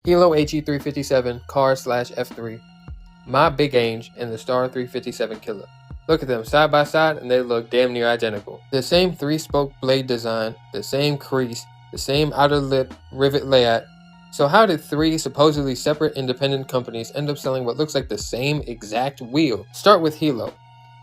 Helo HE357 car/F3, my big Ange, and the Starr 357 killer. Look at them side by side and they look damn near identical. The same 3-spoke blade design, the same crease, the same outer lip rivet layout. So how did 3 supposedly separate independent companies end up selling what looks like the same exact wheel? Start with Helo.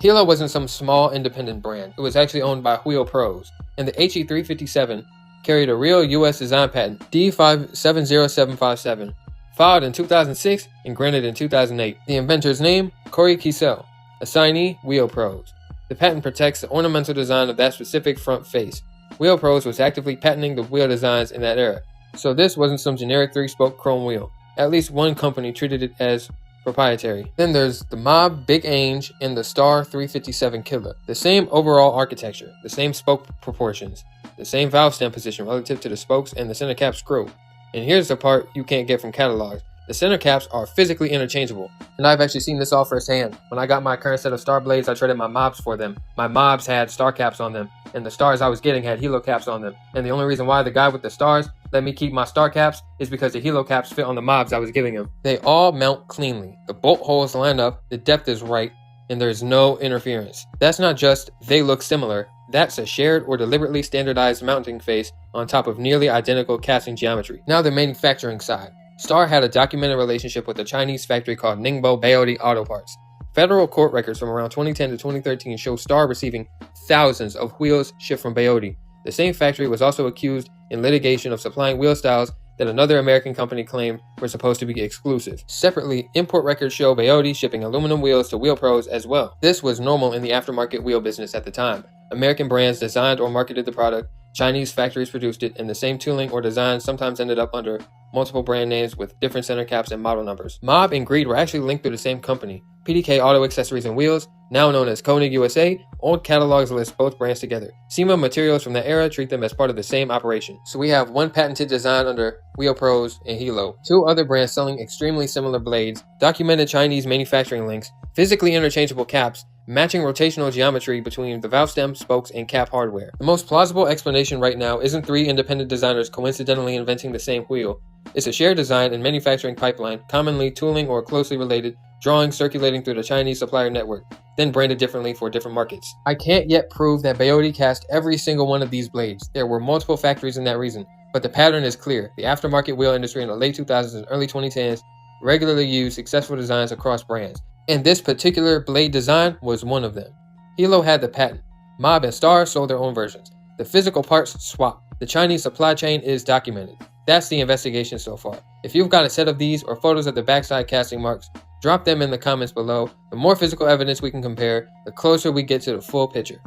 Helo wasn't some small independent brand. It was actually owned by Wheel Pros, and the HE357 carried a real US design patent, D570757, filed in 2006 and granted in 2008. The inventor's name, Corey Kiesel. Assignee, Wheel Pros. The patent protects the ornamental design of that specific front face. Wheel Pros was actively patenting the wheel designs in that era, so this wasn't some generic 3-spoke chrome wheel. At least one company treated it as proprietary. Then there's the Mob Big Ange and the Starr 357 killer. The same overall architecture, the same spoke proportions, the same valve stem position relative to the spokes and the center cap screw. And here's the part you can't get from catalogs. The center caps are physically interchangeable, and I've actually seen this all firsthand. When I got my current set of Starr blades, I traded my Mobs for them. My Mobs had Starr caps on them, and the Starrs I was getting had Helo caps on them. And the only reason why the guy with the Starrs let me keep my Starr caps is because the Helo caps fit on the Mobs I was giving him. They all mount cleanly. The bolt holes line up, the depth is right, and there's no interference. That's not just they look similar. That's a shared or deliberately standardized mounting face on top of nearly identical casting geometry. Now the manufacturing side. Starr had a documented relationship with a Chinese factory called Ningbo Baodi Auto Parts. Federal court records from around 2010 to 2013 show Starr receiving thousands of wheels shipped from Baodi. The same factory was also accused in litigation of supplying wheel styles that another American company claimed were supposed to be exclusive. Separately, import records show Baodi shipping aluminum wheels to Wheel Pros as well. This was normal in the aftermarket wheel business at the time. American brands designed or marketed the product, Chinese factories produced it, and the same tooling or design sometimes ended up under multiple brand names with different center caps and model numbers. Mob and Greed were actually linked through the same company, PDK Auto Accessories and Wheels, now known as Koenig USA. Old catalogs list both brands together. SEMA materials from that era treat them as part of the same operation. So we have one patented design under Wheel Pros and Helo, 2 other brands selling extremely similar blades, documented Chinese manufacturing links, physically interchangeable caps, matching rotational geometry between the valve stem, spokes, and cap hardware. The most plausible explanation right now isn't 3 independent designers coincidentally inventing the same wheel. It's a shared design and manufacturing pipeline, commonly tooling or closely related, drawings circulating through the Chinese supplier network, then branded differently for different markets. I can't yet prove that Baodi cast every single one of these blades. There were multiple factories in that reason, but the pattern is clear. The aftermarket wheel industry in the late 2000s and early 2010s regularly used successful designs across brands, and this particular blade design was one of them. Helo had the patent. Mob and Starr sold their own versions. The physical parts swapped. The Chinese supply chain is documented. That's the investigation so far. If you've got a set of these or photos of the backside casting marks, drop them in the comments below. The more physical evidence we can compare, the closer we get to the full picture.